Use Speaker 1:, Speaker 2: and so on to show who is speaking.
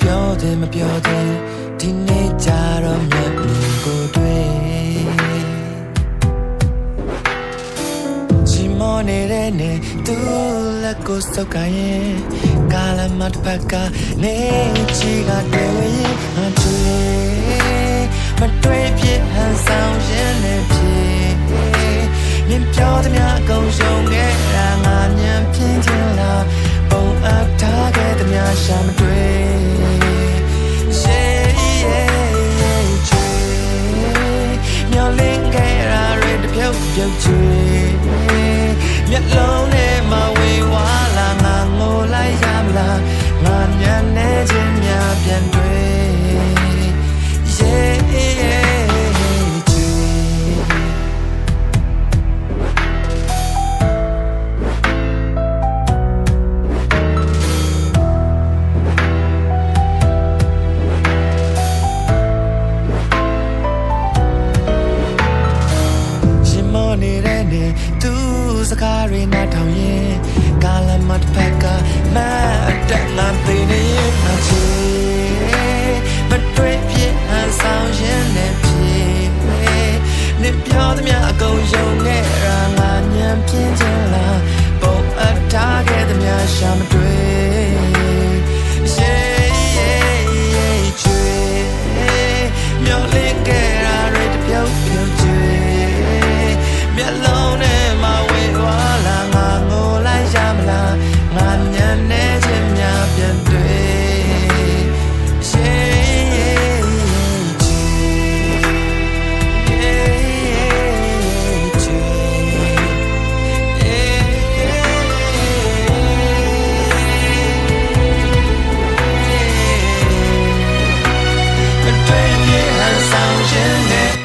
Speaker 1: ပြောတယ်မပြောတယ်ဒီနေ့ကြတော့မျက်မြင်ကိုတွေ့ချီမောနေတဲ့နေသူလက်ကိုစုပ်ကိုင်ရင်ကာလမတ်ဖက်ကနေချီကတွေ့ရင်မတွေ့ဖြစ်ဟန်ဆောင်ရင်လည်းဖြစ်မြင်ပြောသည်များအကုန်ရှုံးခဲ့တာငါညံပြင်းချင်လားပုံအပ်ထားခဲ့သည်များရှာမတွေ့ပြုတ်ချွေမျက်လုံးနဲ့မဝေဝါလာငါငိုလိုက်ရမလားငါညံနေခြင်းများပြန်တွေ့ချွေသူစကားတွေနားထောင်ရင်ကာလမတ်ဖက်ကမတ်တက်ငါသိနေရင်မချေမတွေ့ဖြစ်ဟန်ဆောင်ရင်လည်းဖြစ်နေပြောသည်များအကုန်ယုံခဲ့တာငါညံပြင်းချင်လားပုံအပ်ထားခဲ့သည်များရှာမတွေ့ချွေမျောလင်းခဲ့တာတွေတပြုတ်ပြုတ်ချွေမျက်လုံးနဲ့မဝေဝါလာငါငိုလိုက်ရမလားငါညံနေခြင်းများပြန်တွေ့တွေ့ပြဟန်ဆောင်ခြင်းနဲ့